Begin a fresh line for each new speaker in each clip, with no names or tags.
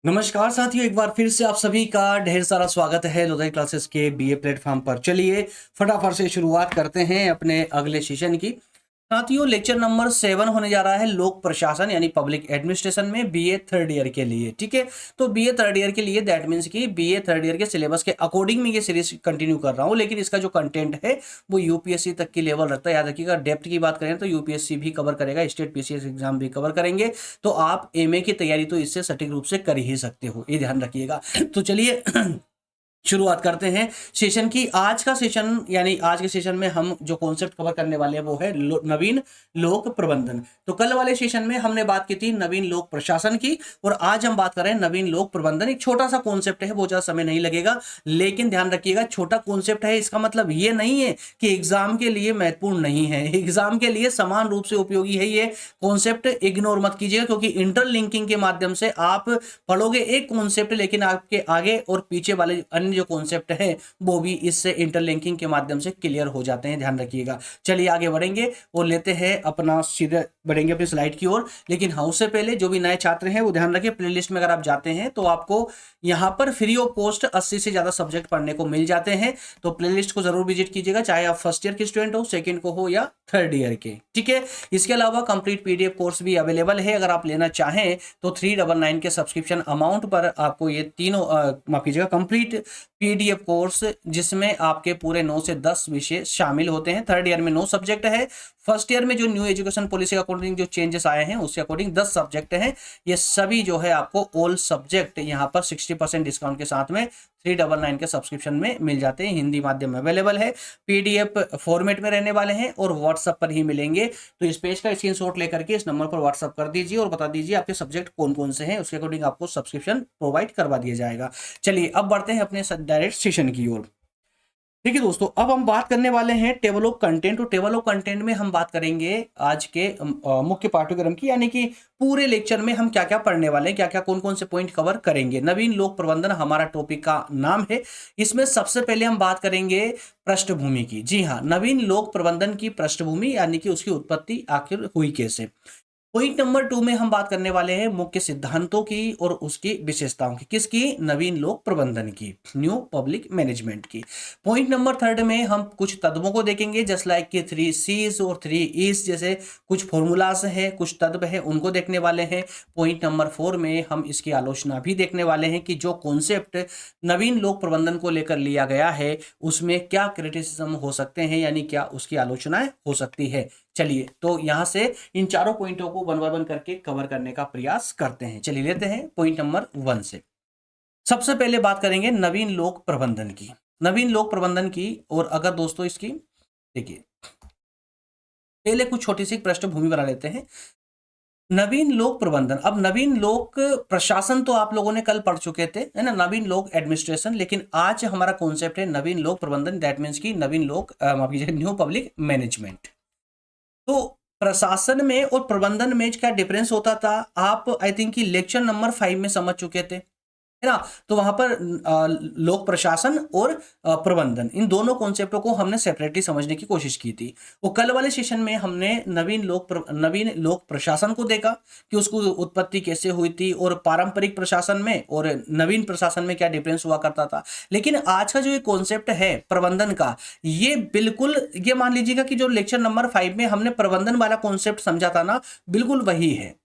नमस्कार साथियों, एक बार फिर से आप सभी का ढेर सारा स्वागत है लोधई क्लासेस के बीए प्लेटफॉर्म पर। चलिए फटाफट से शुरुआत करते हैं अपने अगले सेशन की। साथियों, लेक्चर नंबर 7 होने जा रहा है लोक प्रशासन यानी पब्लिक एडमिनिस्ट्रेशन में बीए थर्ड ईयर के लिए। ठीक है, तो बीए थर्ड ईयर के लिए दैट मीन्स कि बीए थर्ड ईयर के सिलेबस के अकॉर्डिंग में ये सीरीज कंटिन्यू कर रहा हूँ, लेकिन इसका जो कंटेंट है वो यूपीएससी तक की लेवल रखता है। याद रखिएगा, डेप्थ की बात करें तो यूपीएससी भी कवर करेगा, स्टेट पीसीएस एग्जाम भी कवर करेंगे। तो आप एमए की तैयारी तो इससे सटीक रूप से कर ही सकते हो, ये ध्यान रखिएगा। तो चलिए शुरुआत करते हैं सेशन की। आज का सेशन यानी आज के सेशन में हम जो कॉन्सेप्ट कवर करने वाले हैं वो है नवीन लोक प्रबंधन। तो कल वाले सेशन में हमने बात की थी नवीन लोक प्रशासन की, और आज हम बात कर रहे हैं नवीन लोक प्रबंधन। एक छोटा सा कॉन्सेप्ट है, बहुत ज्यादा समय नहीं लगेगा, लेकिन ध्यान रखिएगा छोटा कॉन्सेप्ट है इसका मतलब ये नहीं है कि एग्जाम के लिए महत्वपूर्ण नहीं है। एग्जाम के लिए समान रूप से उपयोगी है ये कॉन्सेप्ट, इग्नोर मत कीजिएगा, क्योंकि इंटरलिंकिंग के माध्यम से आप पढ़ोगे एक कॉन्सेप्ट, लेकिन आपके आगे और पीछे वाले अन्य जो कॉन्सेप्ट है वो भी इससे इंटरलिंकिंग के माध्यम से क्लियर हो जाते हैं, ध्यान रखिएगा। चलिए आगे बढ़ेंगे और लेते हैं अपना, सीधे बढ़ेंगे अपनी स्लाइड की ओर। लेकिन हाँ, उससे पहले जो भी नए छात्र हैं वो ध्यान रखिए, प्लेलिस्ट में अगर आप जाते हैं तो आपको यहाँ पर फ्री ऑफ कॉस्ट 80 से ज्यादा सब्जेक्ट पढ़ने को मिल जाते हैं। तो प्लेलिस्ट को जरूर विजिट कीजिएगा, चाहे आप फर्स्ट ईयर के स्टूडेंट हो, सेकेंड को हो या थर्ड ईयर के। ठीक है, इसके अलावा कंप्लीट पीडीएफ कोर्स भी अवेलेबल है, अगर आप लेना चाहें तो 399 के सब्सक्रिप्शन अमाउंट पर आपको ये तीनों माफ कीजिएगा कंप्लीट पीडीएफ कोर्स, जिसमें आपके पूरे 9 से 10 विषय शामिल होते हैं। थर्ड ईयर में 9 सब्जेक्ट है, फर्स्ट ईयर में जो न्यू एजुकेशन पॉलिसी के अकॉर्डिंग जो चेंजेस आए हैं उसके अकॉर्डिंग 10 सब्जेक्ट हैं। ये सभी जो है आपको ऑल सब्जेक्ट यहाँ पर 60% डिस्काउंट के साथ में 399 के सब्सक्रिप्शन में मिल जाते हैं। हिंदी माध्यम में अवेलेबल है, पीडीएफ फॉर्मेट में रहने वाले हैं और व्हाट्सएप पर ही मिलेंगे। तो इस पेज का स्क्रीनशॉट लेकर के इस नंबर पर व्हाट्सएप कर दीजिए और बता दीजिए आपके सब्जेक्ट कौन कौन से हैं, उसके अकॉर्डिंग आपको सब्सक्रिप्शन प्रोवाइड करवा दिया जाएगा। चलिए अब बढ़ते हैं अपने डायरेक्ट सेशन की ओर। ठीक है दोस्तों, अब हम बात करने वाले हैं टेबल ऑफ कंटेंट। और टेबल ऑफ कंटेंट में हम बात करेंगे आज के मुख्य पाठ्यक्रम की, यानी कि पूरे लेक्चर में हम क्या क्या पढ़ने वाले हैं, क्या क्या कौन कौन से पॉइंट कवर करेंगे। नवीन लोक प्रबंधन हमारा टॉपिक का नाम है। इसमें सबसे पहले हम बात करेंगे पृष्ठभूमि की। जी हाँ, नवीन लोक प्रबंधन की पृष्ठभूमि यानी कि उसकी उत्पत्ति आखिर हुई कैसे। पॉइंट नंबर 2 में हम बात करने वाले हैं मुख्य सिद्धांतों की और उसकी विशेषताओं की। किसकी? नवीन लोक प्रबंधन की, न्यू पब्लिक मैनेजमेंट की। पॉइंट नंबर 3 में हम कुछ तत्वों को देखेंगे, जस्ट लाइक कि 3 C's और 3 E's जैसे कुछ फॉर्मूलाज है, कुछ तत्व है, उनको देखने वाले हैं। पॉइंट नंबर 4 में हम इसकी आलोचना भी देखने वाले हैं कि जो कॉन्सेप्ट नवीन लोक प्रबंधन को लेकर लिया गया है उसमें क्या क्रिटिसिज्म हो सकते हैं, यानी क्या उसकी आलोचनाएं हो सकती है। चलिए तो यहां से इन चारों पॉइंटों को वन बाय वन करके कवर करने का प्रयास करते हैं। चलिए लेते हैं पॉइंट नंबर 1 से। सबसे पहले बात करेंगे नवीन लोक प्रबंधन की। नवीन लोक प्रबंधन की, और अगर दोस्तों इसकी देखिए, पहले कुछ छोटी सी पृष्ठभूमि बना लेते हैं। नवीन लोक प्रबंधन, अब नवीन लोक प्रशासन तो आप लोगों ने कल पढ़ चुके थे, है ना, नवीन लोक एडमिनिस्ट्रेशन। लेकिन आज हमारा कॉन्सेप्ट है नवीन लोक प्रबंधन, दैट मीन्स की नवीन लोक माफ कीजिए न्यू पब्लिक मैनेजमेंट। तो प्रशासन में और प्रबंधन में क्या डिफरेंस होता था, आप आई थिंक कि लेक्चर नंबर 5 में समझ चुके थे, है ना। तो वहां पर लोक प्रशासन और प्रबंधन, इन दोनों कॉन्सेप्टों को हमने सेपरेटली समझने की कोशिश की थी। वो कल वाले सेशन में हमने नवीन लोक प्रशासन को देखा कि उसको उत्पत्ति कैसे हुई थी, और पारंपरिक प्रशासन में और नवीन प्रशासन में क्या डिफरेंस हुआ करता था। लेकिन आज का जो ये कॉन्सेप्ट है प्रबंधन का, ये बिल्कुल, ये मान लीजिएगा कि जो लेक्चर नंबर 5 में हमने प्रबंधन वाला कॉन्सेप्ट समझा था ना, बिल्कुल वही है।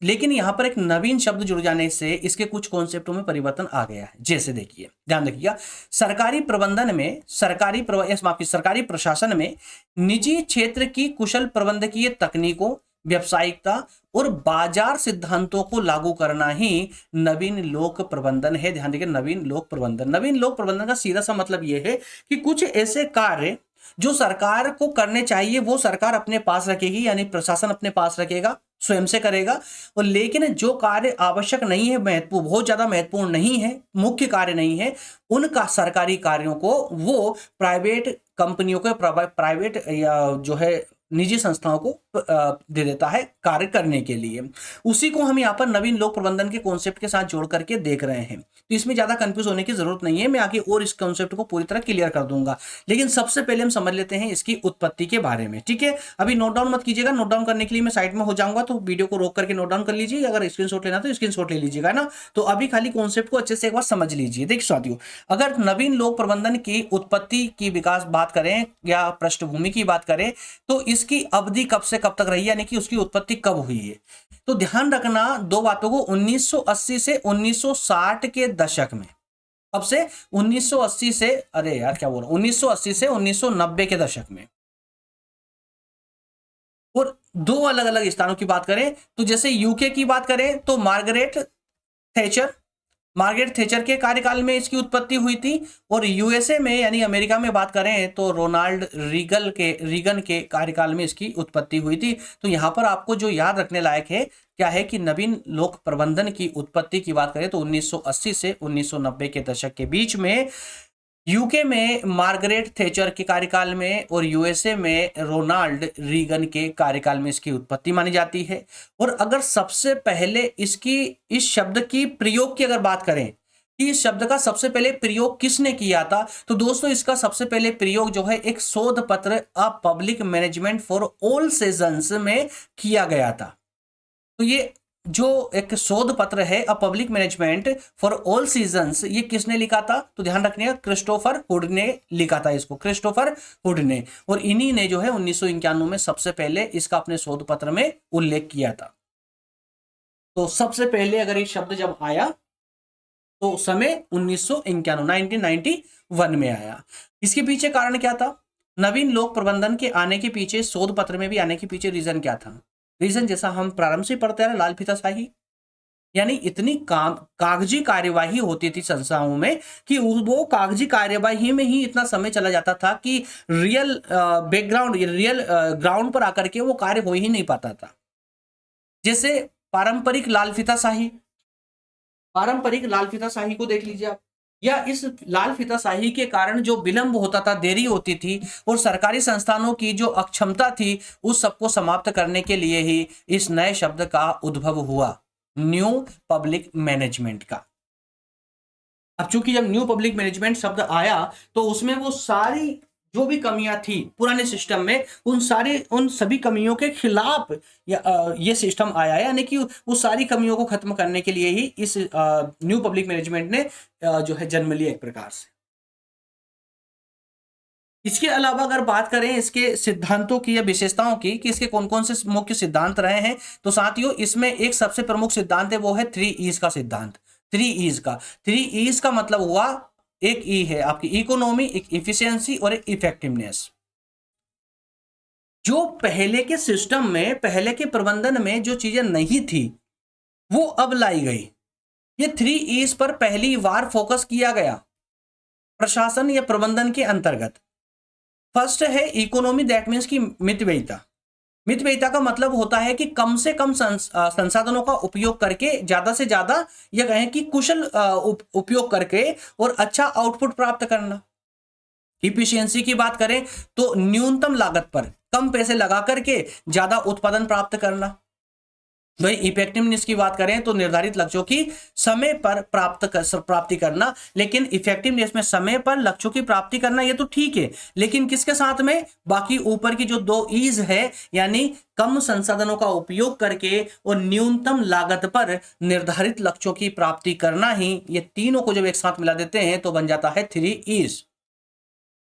लेकिन यहां पर एक नवीन शब्द जुड़ जाने से इसके कुछ कॉन्सेप्टों में परिवर्तन आ गया है। जैसे देखिए, ध्यान रखिएगा, सरकारी प्रबंधन में, सरकारी प्रशासन में निजी क्षेत्र की कुशल प्रबंधकीय तकनीकों, व्यावसायिकता और बाजार सिद्धांतों को लागू करना ही नवीन लोक प्रबंधन है। ध्यान रखिए, नवीन लोक प्रबंधन, नवीन लोक प्रबंधन का सीधा सा मतलब यह है कि कुछ ऐसे कार्य जो सरकार को करने चाहिए वो सरकार अपने पास रखेगी, यानी प्रशासन अपने पास रखेगा, स्वयं से करेगा। और लेकिन जो कार्य आवश्यक नहीं है, महत्वपूर्ण, बहुत ज्यादा महत्वपूर्ण नहीं है, मुख्य कार्य नहीं है, उनका सरकारी कार्यों को वो प्राइवेट कंपनियों को, प्राइवेट या जो है निजी संस्थाओं को दे देता है कार्य करने के लिए। उसी को हम यहाँ पर नवीन लोक प्रबंधन के कॉन्सेप्ट के साथ जोड़ करके देख रहे हैं। तो इसमें ज्यादा कंफ्यूज होने की जरूरत नहीं है, मैं आगे और इस कॉन्सेप्ट को पूरी तरह क्लियर कर दूंगा। लेकिन सबसे पहले हम समझ लेते हैं इसकी उत्पत्ति के बारे में, ठीक है। अभी नोट डाउन मत कीजिएगा, नोट डाउन करने के लिए मैं साइड में हो जाऊंगा, तो वीडियो को रोक करके नोट डाउन कर लीजिए, अगर स्क्रीनशॉट लेना तो स्क्रीनशॉट ले लीजिएगा ना। तो अभी खाली कॉन्सेप्ट को अच्छे से एक बार समझ लीजिए। देखिए साथियों, अगर नवीन लोक प्रबंधन की उत्पत्ति की विकास बात करें या पृष्ठभूमि की बात करें, तो इसकी अवधि कब से कब तक रही, यानी कि उसकी उत्पत्ति कब हुई है। तो ध्यान रखना दो बातों को, 1980 से 1960 के दशक में। अब से 1980 से, अरे यार क्या बोल रहा हूं, 1980 से 1990 के दशक में। और दो अलग अलग स्थानों की बात करें तो जैसे यूके की बात करें तो मार्गरेट थेचर के कार्यकाल में इसकी उत्पत्ति हुई थी। और यूएसए में यानी अमेरिका में बात करें तो रोनाल्ड रीगन के कार्यकाल में इसकी उत्पत्ति हुई थी। तो यहां पर आपको जो याद रखने लायक है क्या है कि नवीन लोक प्रबंधन की उत्पत्ति की बात करें तो 1980 से 1990 के दशक के बीच में यूके में मार्गरेट थेचर के कार्यकाल में और यूएसए में रोनाल्ड रीगन के कार्यकाल में इसकी उत्पत्ति मानी जाती है। और अगर सबसे पहले इसकी इस शब्द की प्रयोग की अगर बात करें कि इस शब्द का सबसे पहले प्रयोग किसने किया था, तो दोस्तों इसका सबसे पहले प्रयोग जो है एक शोध पत्र a public management for all seasons में किया गया था। तो ये जो एक शोध पत्र है a public management for all seasons, ये किसने लिखा था, तो ध्यान रखिएगा क्रिस्टोफर हुड ने लिखा था इसको, क्रिस्टोफर हुड ने। और इन्हीं ने जो है 1991 में सबसे पहले इसका अपने शोध पत्र में उल्लेख किया था। तो सबसे पहले अगर ये शब्द जब आया तो उस समय 1991 में आया। इसके पीछे कारण क्या था, नवीन लोक प्रबंधन के आने के पीछे, शोध पत्र में भी आने के पीछे रीजन क्या था। रीजन जैसा हम प्रारंभ से पढ़ते आ रहे, लाल फीताशाही, यानी इतनी कागजी कार्यवाही होती थी संस्थाओं में कि वो कागजी कार्यवाही में ही इतना समय चला जाता था कि रियल ग्राउंड पर आकर के वो कार्य हो ही नहीं पाता था। जैसे पारंपरिक लाल फीताशाही को देख लीजिए आप, या इस लाल फीताशाही के कारण जो विलंब होता था, देरी होती थी, और सरकारी संस्थानों की जो अक्षमता थी, उस सबको समाप्त करने के लिए ही इस नए शब्द का उद्भव हुआ, न्यू पब्लिक मैनेजमेंट का। अब चूंकि जब न्यू पब्लिक मैनेजमेंट शब्द आया तो उसमें वो सारी जो भी कमियां थी पुराने सिस्टम में, उन सभी कमियों के खिलाफ ये सिस्टम आया है, यानी कि उस सारी कमियों को खत्म करने के लिए ही इस न्यू पब्लिक मैनेजमेंट ने जो है जन्म लिया एक प्रकार से। इसके अलावा अगर बात करें इसके सिद्धांतों की या विशेषताओं की कि इसके कौन कौन से मुख्य सिद्धांत रहे हैं, तो साथियों इसमें एक सबसे प्रमुख सिद्धांत है, वो है 3 E's का सिद्धांत। 3 E's का मतलब हुआ, एक ई है आपकी इकोनॉमी, एक इफिशियंसी और एक इफेक्टिवनेस। जो पहले के सिस्टम में, पहले के प्रबंधन में जो चीजें नहीं थी वो अब लाई गई। ये 3 E's पर पहली बार फोकस किया गया प्रशासन या प्रबंधन के अंतर्गत। फर्स्ट है इकोनॉमी, दैट मीन्स की मितव्ययिता। मितव्ययिता का मतलब होता है कि कम से कम संसाधनों का उपयोग करके ज्यादा से ज्यादा, या कहें कि कुशल उपयोग करके और अच्छा आउटपुट प्राप्त करना। इफिशियंसी की बात करें तो न्यूनतम लागत पर कम पैसे लगा करके ज्यादा उत्पादन प्राप्त करना। वही इफेक्टिवनेस की बात करें तो निर्धारित लक्ष्यों की समय पर प्राप्ति करना। लेकिन इफेक्टिवनेस में समय पर लक्ष्यों की प्राप्ति करना ये तो ठीक है, लेकिन किसके साथ में, बाकी ऊपर की जो 2 E's है, यानी कम संसाधनों का उपयोग करके और न्यूनतम लागत पर निर्धारित लक्ष्यों की प्राप्ति करना ही, ये तीनों को जब एक साथ मिला देते हैं तो बन जाता है 3 E's।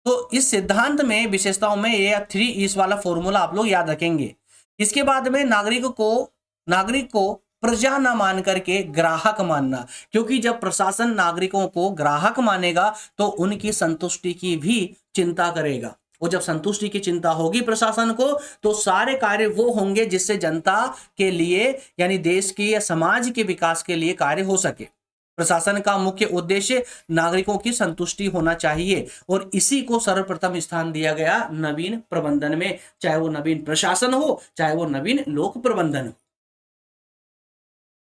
तो इस सिद्धांत में, विशेषताओं में ये 3 E's वाला फॉर्मूला आप लोग याद रखेंगे। इसके बाद में नागरिक को प्रजा न मान करके ग्राहक मानना, क्योंकि जब प्रशासन नागरिकों को ग्राहक मानेगा तो उनकी संतुष्टि की भी चिंता करेगा, और जब संतुष्टि की चिंता होगी प्रशासन को तो सारे कार्य वो होंगे जिससे जनता के लिए, यानी देश की या समाज के विकास के लिए कार्य हो सके। प्रशासन का मुख्य उद्देश्य नागरिकों की संतुष्टि होना चाहिए, और इसी को सर्वप्रथम स्थान दिया गया नवीन प्रबंधन में, चाहे वो नवीन प्रशासन हो, चाहे वो नवीन लोक प्रबंधन हो।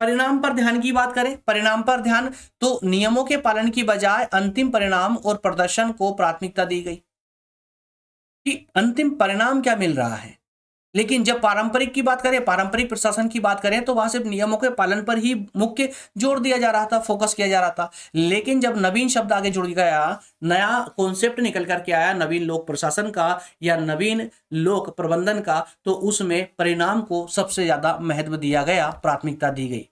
परिणाम पर ध्यान की बात करें, परिणाम पर ध्यान, तो नियमों के पालन की बजाय अंतिम परिणाम और प्रदर्शन को प्राथमिकता दी गई कि अंतिम परिणाम क्या मिल रहा है। लेकिन जब पारंपरिक की बात करें, पारंपरिक प्रशासन की बात करें, तो वहां सिर्फ नियमों के पालन पर ही मुख्य जोर दिया जा रहा था, फोकस किया जा रहा था। लेकिन जब नवीन शब्द आगे जुड़ गया, नया कॉन्सेप्ट निकल करके आया नवीन लोक प्रशासन का या नवीन लोक प्रबंधन का, तो उसमें परिणाम को सबसे ज्यादा महत्व दिया गया, प्राथमिकता दी गई।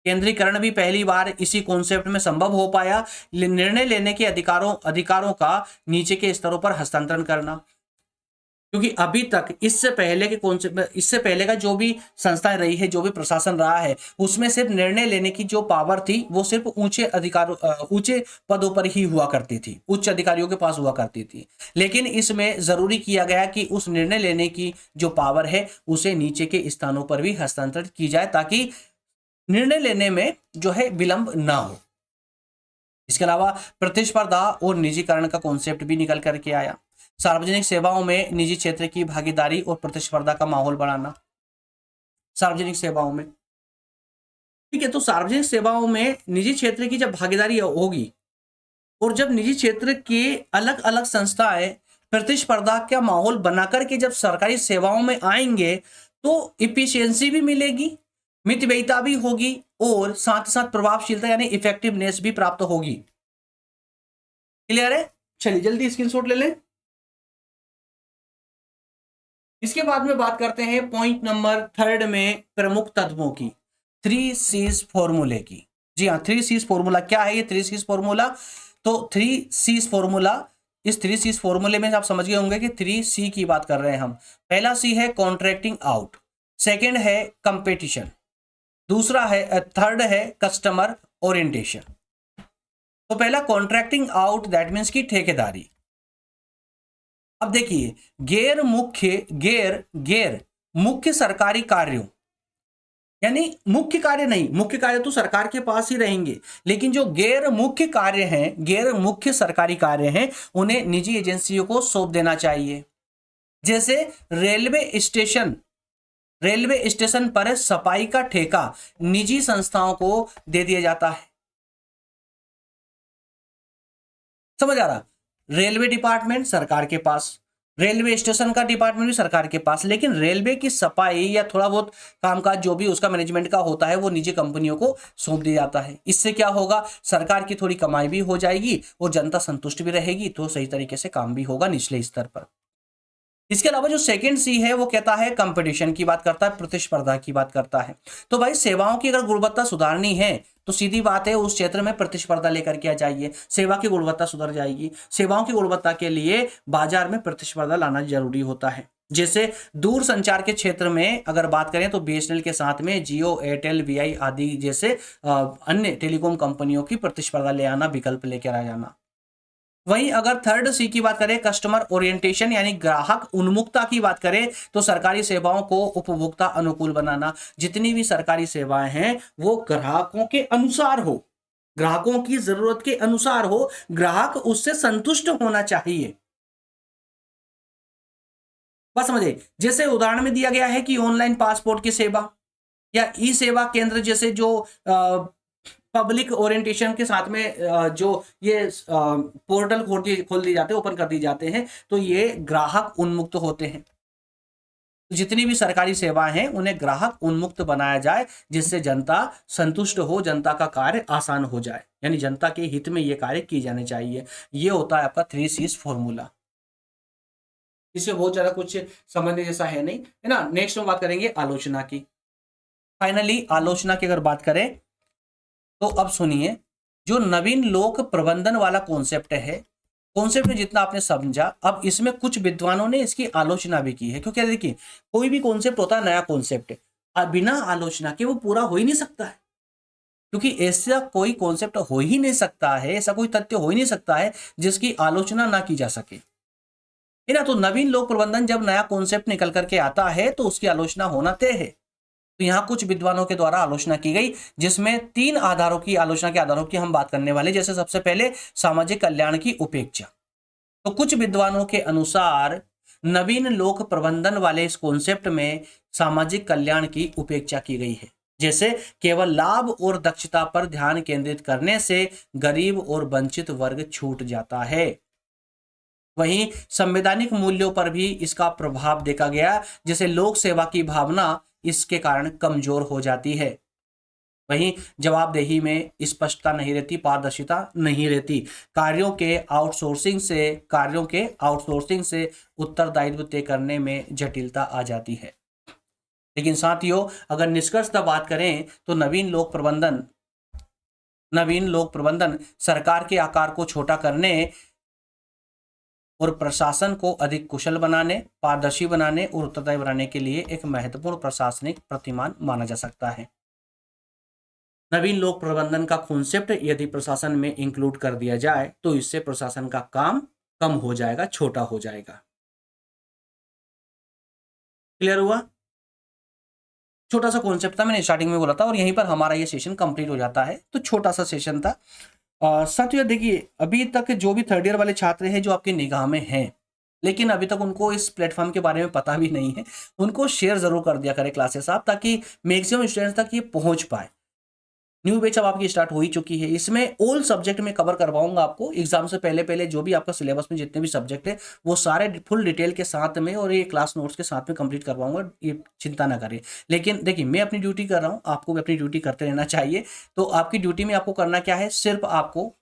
केंद्रीकरण भी पहली बार इसी कॉन्सेप्ट में संभव हो पाया, निर्णय लेने के अधिकारों का नीचे के स्तरों पर हस्तांतरण करना। क्योंकि अभी तक इससे पहले के कॉन्सेप्ट, इससे पहले का जो भी संस्थाएं रही है, जो भी प्रशासन रहा है, उसमें सिर्फ निर्णय लेने की जो पावर थी वो सिर्फ ऊंचे पदों पर ही हुआ करती थी, उच्च अधिकारियों के पास हुआ करती थी। लेकिन इसमें जरूरी किया गया कि उस निर्णय लेने की जो पावर है उसे नीचे के स्थानों पर भी हस्तांतरित की जाए, ताकि निर्णय लेने में जो है विलंब ना हो। इसके अलावा प्रतिस्पर्धा और निजीकरण का कॉन्सेप्ट भी निकल करके आया। सार्वजनिक सेवाओं में निजी क्षेत्र की भागीदारी और प्रतिस्पर्धा का माहौल बनाना। सार्वजनिक सेवाओं में, ठीक है, तो सार्वजनिक सेवाओं में निजी क्षेत्र की जब भागीदारी होगी और जब निजी क्षेत्र के अलग अलग संस्थाएं प्रतिस्पर्धा का माहौल बनाकर के जब सरकारी सेवाओं में आएंगे, तो इफिशियंसी भी मिलेगी, मितव्ययिता भी होगी और साथ साथ प्रभावशीलता यानी इफेक्टिवनेस भी प्राप्त होगी। क्लियर है? चलिए जल्दी स्क्रीनशॉट ले लें। इसके बाद में बात करते हैं पॉइंट नंबर 3 में प्रमुख तत्वों की, 3 C's फॉर्मूले की। जी हाँ, 3 C's फॉर्मूला क्या है? ये 3 C's फॉर्मूला, तो 3 C's फॉर्मूला, इस 3 C's फॉर्मूले में आप समझ गए होंगे कि 3 C की बात कर रहे हैं हम। पहला C है कॉन्ट्रैक्टिंग आउट, सेकेंड है कंपटीशन, दूसरा है थर्ड है कस्टमर ओरिएंटेशन। तो पहला कॉन्ट्रैक्टिंग आउट, दैट मीन्स की ठेकेदारी। अब देखिए, गैर मुख्य सरकारी कार्यों, यानी मुख्य कार्य नहीं, मुख्य कार्य तो सरकार के पास ही रहेंगे, लेकिन जो गैर मुख्य कार्य हैं, गैर मुख्य सरकारी कार्य हैं, उन्हें निजी एजेंसियों को सौंप देना चाहिए। जैसे रेलवे स्टेशन पर सफाई का ठेका निजी संस्थाओं को दे दिया जाता है। समझ आ रहा? रेलवे डिपार्टमेंट सरकार के पास, रेलवे स्टेशन का डिपार्टमेंट भी सरकार के पास, लेकिन रेलवे की सफाई या थोड़ा बहुत कामकाज जो भी उसका मैनेजमेंट का होता है वो निजी कंपनियों को सौंप दिया जाता है। इससे क्या होगा? सरकार की थोड़ी कमाई भी हो जाएगी और जनता संतुष्ट भी रहेगी, तो सही तरीके से काम भी होगा निचले स्तर पर। इसके अलावा जो सेकंड सी है वो कहता है कंपटीशन की बात करता है, प्रतिस्पर्धा की बात करता है। तो भाई सेवाओं की अगर गुणवत्ता सुधारनी है तो सीधी बात है उस क्षेत्र में प्रतिस्पर्धा लेकर के आ जाइए, सेवा की गुणवत्ता सुधर जाएगी। सेवाओं की गुणवत्ता के लिए बाजार में प्रतिस्पर्धा लाना जरूरी होता है। जैसे दूर संचार के क्षेत्र में अगर बात करें तो बीएसएनएल के साथ में जियो, एयरटेल, वीआई आदि जैसे अन्य टेलीकॉम कंपनियों की प्रतिस्पर्धा ले आना, विकल्प लेकर आ जाना। वहीं अगर थर्ड सी की बात करें, कस्टमर ओरिएंटेशन यानी ग्राहक उन्मुखता की बात करें, तो सरकारी सेवाओं को उपभोक्ता अनुकूल बनाना। जितनी भी सरकारी सेवाएं हैं वो ग्राहकों के अनुसार हो, ग्राहकों की जरूरत के अनुसार हो, ग्राहक उससे संतुष्ट होना चाहिए। बस समझे, जैसे उदाहरण में दिया गया है कि ऑनलाइन पासपोर्ट की सेवा या ई सेवा केंद्र जैसे जो पब्लिक ओरिएंटेशन के साथ में जो ये पोर्टल खोल दिए जाते हैं, ओपन कर दिए जाते हैं, तो ये ग्राहक उन्मुक्त होते हैं। जितनी भी सरकारी सेवाएं हैं उन्हें ग्राहक उन्मुक्त बनाया जाए, जिससे जनता संतुष्ट हो, जनता का कार्य आसान हो जाए, यानी जनता के हित में ये कार्य किए जाने चाहिए। ये होता है आपका 3 C's फॉर्मूला। इसमें बहुत ज्यादा कुछ समझने जैसा है नहीं, है ना। नेक्स्ट में बात करेंगे आलोचना की। फाइनली आलोचना की अगर बात करें तो अब सुनिए, जो नवीन लोक प्रबंधन वाला कॉन्सेप्ट है, कॉन्सेप्ट जितना आपने समझा, अब इसमें कुछ विद्वानों ने इसकी आलोचना भी की है। क्योंकि देखिए, कोई भी कॉन्सेप्ट होता है, नया कॉन्सेप्ट, बिना आलोचना के वो पूरा हो ही नहीं सकता है। क्योंकि ऐसा कोई कॉन्सेप्ट हो ही नहीं सकता है, ऐसा कोई तथ्य हो ही नहीं सकता है जिसकी आलोचना ना की जा सके, है ना। तो नवीन लोक प्रबंधन जब नया कॉन्सेप्ट निकल करके आता है तो उसकी आलोचना होना तय है। तो यहां कुछ विद्वानों के द्वारा आलोचना की गई, जिसमें 3 आधारों की, आलोचना के आधारों की हम बात करने वाले। जैसे सबसे पहले सामाजिक कल्याण की उपेक्षा। तो कुछ विद्वानों के अनुसार नवीन लोक प्रबंधन वाले इस कॉन्सेप्ट में सामाजिक कल्याण की उपेक्षा की गई है। जैसे केवल लाभ और दक्षता पर ध्यान केंद्रित करने से गरीब और वंचित वर्ग छूट जाता है। वहीं संवैधानिक मूल्यों पर भी इसका प्रभाव देखा गया, जैसे लोक सेवा की भावना इसके कारण कमजोर हो जाती है। वहीं जवाबदेही में स्पष्टता नहीं रहती, पारदर्शिता नहीं रहती। कार्यों के आउटसोर्सिंग से उत्तरदायित्व तय करने में जटिलता आ जाती है। लेकिन साथियों, अगर निष्कर्षतः बात करें तो नवीन लोक प्रबंधन सरकार के आकार को छोटा करने और प्रशासन को अधिक कुशल बनाने, पारदर्शी बनाने और उत्तरदायी बनाने के लिए एक महत्वपूर्ण प्रशासनिक प्रतिमान माना जा सकता है। नवीन लोक प्रबंधन का कॉन्सेप्ट यदि प्रशासन में इंक्लूड कर दिया जाए तो इससे प्रशासन का काम कम हो जाएगा, छोटा हो जाएगा। क्लियर हुआ? छोटा सा कॉन्सेप्ट था, मैंने स्टार्टिंग में बोला था, और यहीं पर हमारा ये सेशन कंप्लीट हो जाता है। तो छोटा सा सेशन था। साथियों देखिए, अभी तक जो भी थर्ड ईयर वाले छात्र हैं जो आपकी निगाह में हैं, लेकिन अभी तक उनको इस प्लेटफॉर्म के बारे में पता भी नहीं है, उनको शेयर जरूर कर दिया करें क्लासेस आप, ताकि मैक्सिमम स्टूडेंट्स तक ये पहुंच पाए। न्यू बैच अब आपकी स्टार्ट हो ही चुकी है। इसमें ऑल सब्जेक्ट में कवर करवाऊंगा आपको एग्जाम से पहले पहले। जो भी आपका सिलेबस में जितने भी सब्जेक्ट है वो सारे फुल डिटेल के साथ में और ये क्लास नोट्स के साथ में कंप्लीट करवाऊंगा, ये चिंता ना करें। लेकिन देखिए, मैं अपनी ड्यूटी कर रहा हूँ, आपको भी अपनी ड्यूटी करते रहना चाहिए। तो आपकी ड्यूटी में आपको करना क्या है, सिर्फ आपको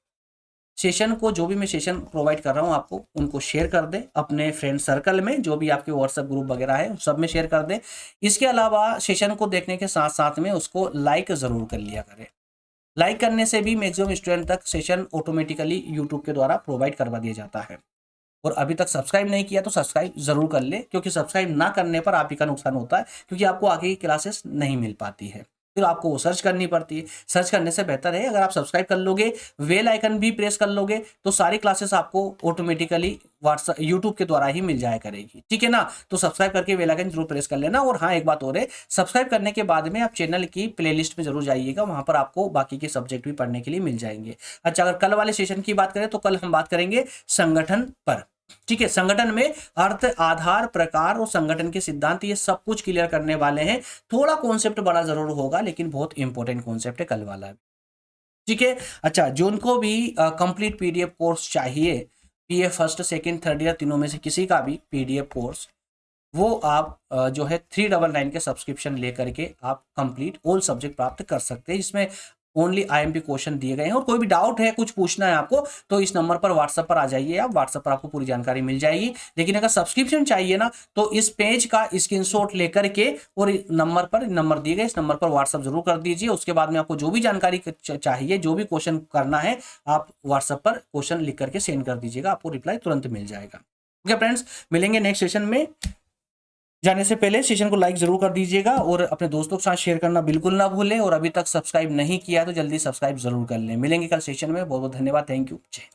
सेशन को, जो भी मैं सेशन प्रोवाइड कर रहा हूँ आपको, उनको शेयर कर दें अपने फ्रेंड सर्कल में, जो भी आपके व्हाट्सएप ग्रुप वगैरह है सब में शेयर कर दें। इसके अलावा सेशन को देखने के साथ साथ में उसको लाइक जरूर कर लिया करें। लाइक करने से भी मैक्सिमम स्टूडेंट तक सेशन ऑटोमेटिकली यूट्यूब के द्वारा प्रोवाइड करवा दिया जाता है। और अभी तक सब्सक्राइब नहीं किया तो सब्सक्राइब जरूर कर ले, क्योंकि सब्सक्राइब ना करने पर आप ही का नुकसान होता है, क्योंकि आपको आगे की क्लासेस नहीं मिल पाती है, फिर आपको वो सर्च करनी पड़ती है। सर्च करने से बेहतर है अगर आप सब्सक्राइब कर लोगे, बेल आइकन भी प्रेस कर लोगे, तो सारी क्लासेस आपको ऑटोमेटिकली व्हाट्सएप यूट्यूब के द्वारा ही मिल जाया करेगी, ठीक है ना। तो सब्सक्राइब करके बेल आइकन जरूर प्रेस कर लेना। और हाँ, एक बात और है, सब्सक्राइब करने के बाद में आप चैनल की प्लेलिस्ट में जरूर जाइएगा, वहां पर आपको बाकी के सब्जेक्ट भी पढ़ने के लिए मिल जाएंगे। अच्छा, अगर कल वाले सेशन की बात करें तो कल हम बात करेंगे संगठन पर, ठीक है। संगठन में अर्थ, आधार, प्रकार और संगठन के सिद्धांत, ये सब कुछ क्लियर करने वाले हैं। थोड़ा कॉन्सेप्ट बड़ा जरूर होगा, लेकिन बहुत इंपॉर्टेंट कॉन्सेप्ट है कल वाला, ठीक है। अच्छा, जो उनको भी कंप्लीट पीडीएफ कोर्स चाहिए, PF first, second, third year तीनों में से किसी का भी पीडीएफ कोर्स, वो आप जो है 399 के सब्सक्रिप्शन लेकर के आप कंप्लीट ऑल सब्जेक्ट प्राप्त कर सकते हैं। इसमें ओनली आईएमपी क्वेश्चन दिए गए हैं। और कोई भी डाउट है, कुछ पूछना है आपको, तो इस नंबर पर व्हाट्सएप पर आ जाइए आप, व्हाट्सएप पर आपको पूरी जानकारी मिल जाएगी। लेकिन अगर सब्सक्रिप्शन चाहिए ना, तो इस पेज का स्क्रीनशॉट लेकर के और नंबर दिए गए, इस नंबर पर व्हाट्सएप जरूर कर दीजिए। उसके बाद में आपको जो भी जानकारी चाहिए, जो भी क्वेश्चन करना है, आप व्हाट्सएप पर क्वेश्चन लिख करके सेंड कर दीजिएगा, आपको रिप्लाई तुरंत मिल जाएगा। ओके फ्रेंड्स, मिलेंगे नेक्स्ट सेशन में। जाने से पहले सेशन को लाइक जरूर कर दीजिएगा और अपने दोस्तों के साथ शेयर करना बिल्कुल ना भूलें। और अभी तक सब्सक्राइब नहीं किया तो जल्दी सब्सक्राइब जरूर कर लें। मिलेंगे कल सेशन में। बहुत बहुत धन्यवाद। Thank you. जय